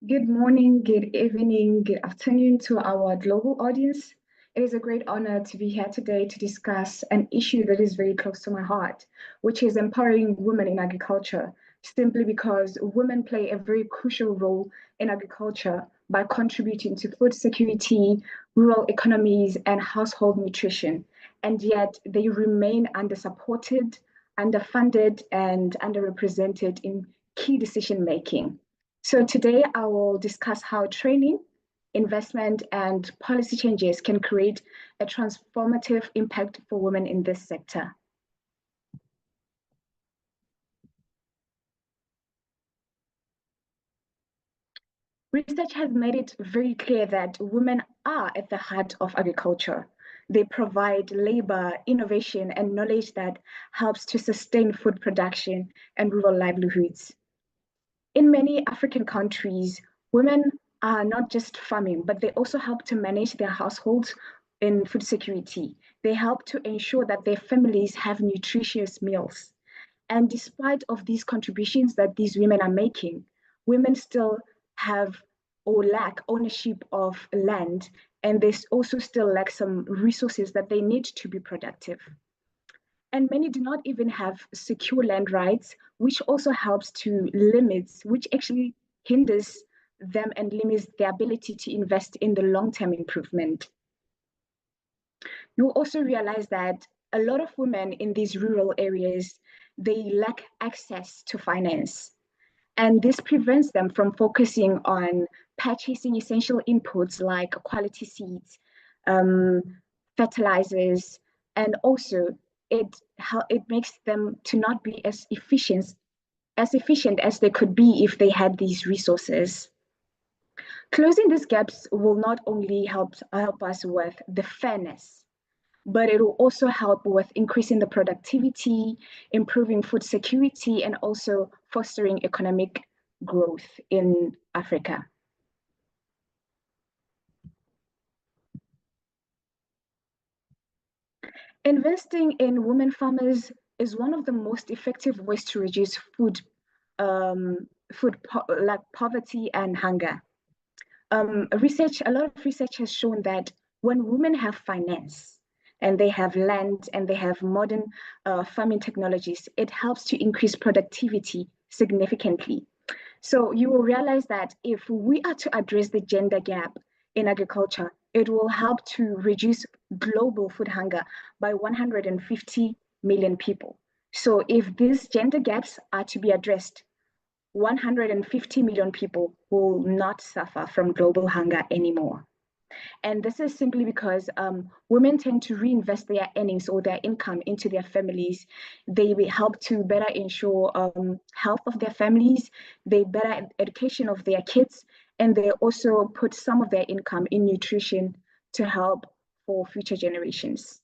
Good morning, good evening, good afternoon to our global audience. It is a great honor to be here today to discuss an issue that is very close to my heart, which is empowering women in agriculture, simply because women play a very crucial role in agriculture by contributing to food security, rural economies, and household nutrition. And yet they remain undersupported, underfunded, and underrepresented in key decision making. So today I will discuss how training, investment, and policy changes can create a transformative impact for women in this sector. Research has made it very clear that women are at the heart of agriculture. They provide labor, innovation, and knowledge that helps to sustain food production and rural livelihoods. In many African countries, women are not just farming, but they also help to manage their households in food security. They help to ensure that their families have nutritious meals. And despite of these contributions that these women are making, women still have or lack ownership of land, and they also still lack some resources that they need to be productive. And many do not even have secure land rights, which also helps to which actually hinders them and limits their ability to invest in the long-term improvement. You'll also realize that a lot of women in these rural areas, they lack access to finance. And this prevents them from focusing on purchasing essential inputs like quality seeds, um, fertilizers, and also it makes them to not be as efficient as they could be if they had these resources. Closing these gaps will not only help us with the fairness, but it will also help with increasing the productivity, improving food security, and also fostering economic growth in Africa. Investing in women farmers is one of the most effective ways to reduce like poverty and hunger. A lot of research has shown that when women have finance and they have land and they have modern farming technologies, it helps to increase productivity significantly. So you will realize that if we are to address the gender gap in agriculture, it will help to reduce global food hunger by 150 million people. So if these gender gaps are to be addressed, 150 million people will not suffer from global hunger anymore. And this is simply because women tend to reinvest their earnings or their income into their families. They help to better ensure health of their families, they better education of their kids, and they also put some of their income in nutrition to help for future generations.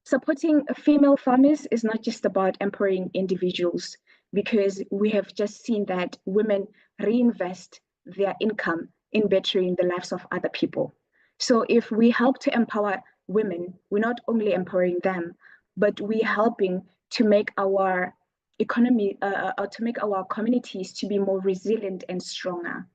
Supporting female farmers is not just about empowering individuals, because we have just seen that women reinvest their income in bettering the lives of other people. So if we help to empower women, we're not only empowering them, but we're helping to make our economy, to make our communities to be more resilient and stronger.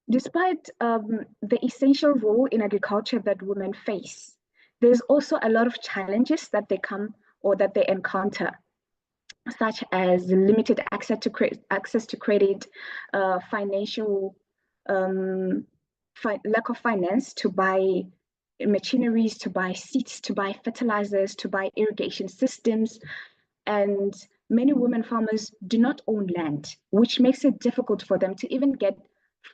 Despite the essential role in agriculture that women face, there's also a lot of challenges that they come or that they encounter, such as limited access to credit, financial lack of finance to buy machineries, to buy seeds, to buy fertilizers, to buy irrigation systems. And many women farmers do not own land, which makes it difficult for them to even get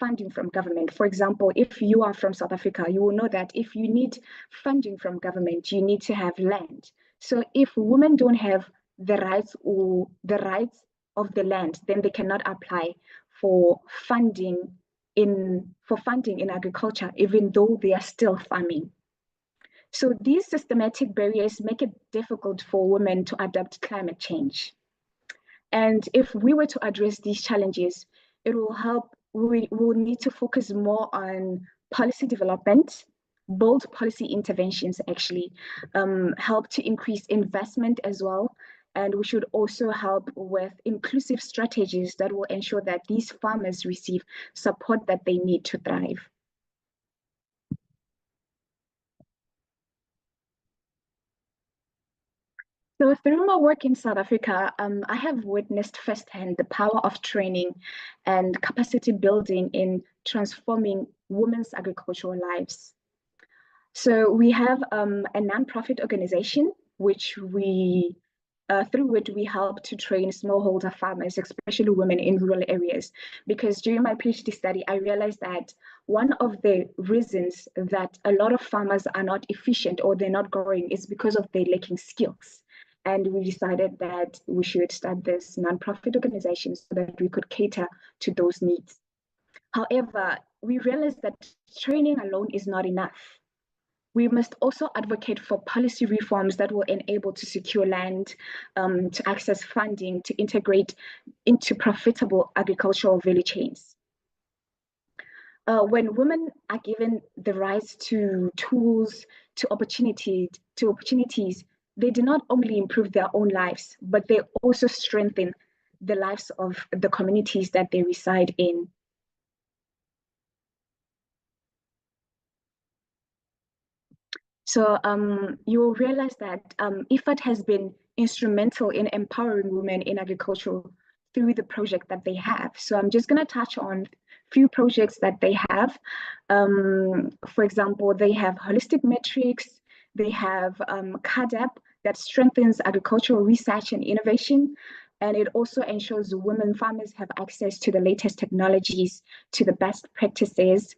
funding from government. For example, if you are from South Africa, you will know that if you need funding from government, you need to have land. So if women don't have the rights of the land, then they cannot apply for funding in agriculture, even though they are still farming. So these systematic barriers make it difficult for women to adapt to climate change. And if we were to address these challenges, it will help. We will need to focus more on policy development, bold policy interventions actually, help to increase investment as well, And we should also help with inclusive strategies that will ensure that these farmers receive support that they need to thrive. So through my work in South Africa, I have witnessed firsthand the power of training and capacity building in transforming women's agricultural lives. So we have a nonprofit organization through which we help to train smallholder farmers, especially women in rural areas. Because during my PhD study, I realized that one of the reasons that a lot of farmers are not efficient or they're not growing is because of their lacking skills. And we decided that we should start this nonprofit organization so that we could cater to those needs. However, we realized that training alone is not enough. We must also advocate for policy reforms that will enable to secure land, to access funding, to integrate into profitable agricultural value chains. When women are given the rights to tools, to opportunities, they do not only improve their own lives, but they also strengthen the lives of the communities that they reside in. So you will realize that IFAD has been instrumental in empowering women in agriculture through the project that they have. So I'm just going to touch on few projects that they have. For example, they have holistic metrics. They have CADAP that strengthens agricultural research and innovation. And it also ensures women farmers have access to the latest technologies, to the best practices.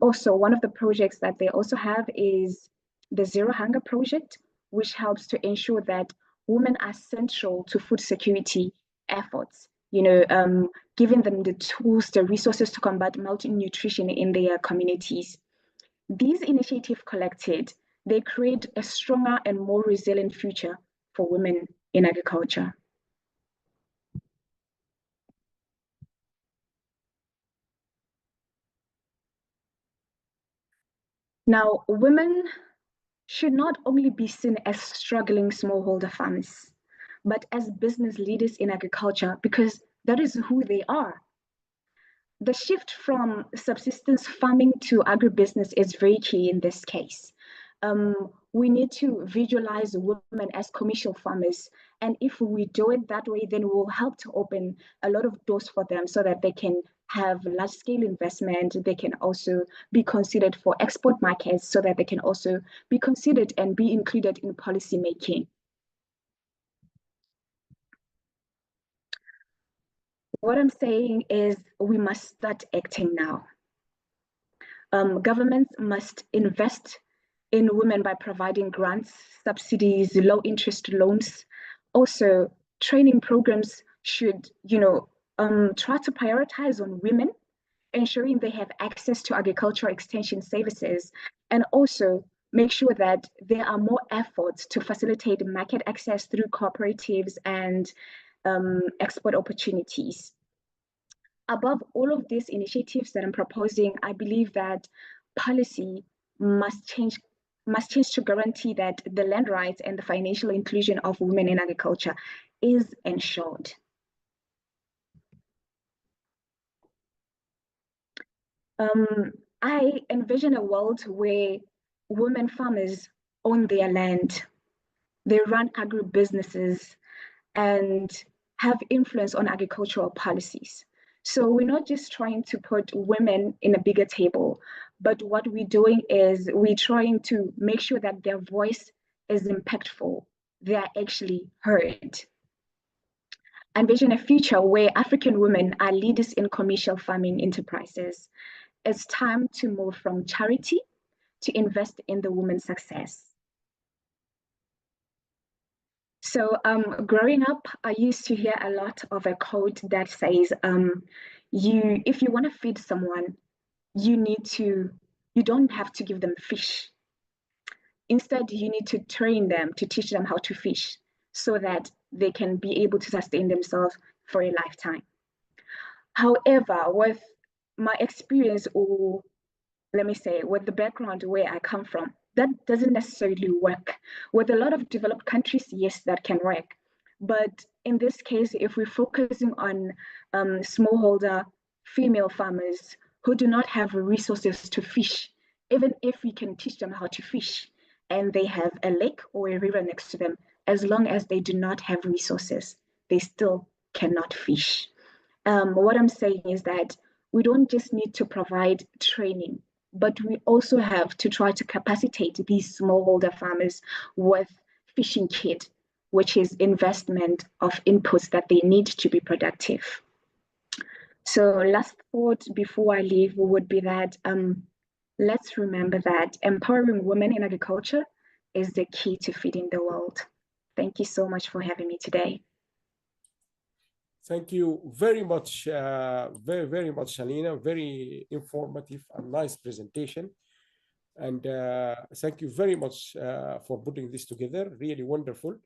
Also, one of the projects that they also have is the Zero Hunger Project, which helps to ensure that women are central to food security efforts, giving them the tools, the resources to combat malnutrition in their communities. These initiatives collected, they create a stronger and more resilient future for women in agriculture. Now, women should not only be seen as struggling smallholder farmers, but as business leaders in agriculture because that is who they are. The shift from subsistence farming to agribusiness is very key in this case. We need to visualize women as commercial farmers. And if we do it that way, then we'll help to open a lot of doors for them so that they can have large scale investment. They can also be considered for export markets so that they can also be considered and be included in policy making. What I'm saying is we must start acting now. Governments must invest in women by providing grants, subsidies, low interest loans. Also, training programs should, try to prioritize on women, ensuring they have access to agricultural extension services, and also make sure that there are more efforts to facilitate market access through cooperatives and export opportunities. Above all of these initiatives that I'm proposing, I believe that policy must change to guarantee that the land rights and the financial inclusion of women in agriculture is ensured. I envision a world where women farmers own their land, they run agribusinesses, and have influence on agricultural policies. So we're not just trying to put women in a bigger table, but what we're doing is we're trying to make sure that their voice is impactful. They are actually heard. Envision a future where African women are leaders in commercial farming enterprises. It's time to move from charity to invest in the woman's success. So growing up, I used to hear a lot of a quote that says, if you want to feed someone, you don't have to give them fish. Instead, you need to train them to teach them how to fish so that they can be able to sustain themselves for a lifetime. However, with my experience, or let me say, with the background where I come from, that doesn't necessarily work. With a lot of developed countries, yes, that can work. But in this case, if we're focusing on smallholder female farmers who do not have resources to fish, even if we can teach them how to fish and they have a lake or a river next to them, as long as they do not have resources, they still cannot fish. What I'm saying is that we don't just need to provide training, but we also have to try to capacitate these smallholder farmers with fishing kit, which is investment of inputs that they need to be productive. So last thought before I leave would be that let's remember that empowering women in agriculture is the key to feeding the world. Thank you so much for having me today. Thank you very much, very much, Alina. Very informative and nice presentation. And thank you very much for putting this together. Really wonderful.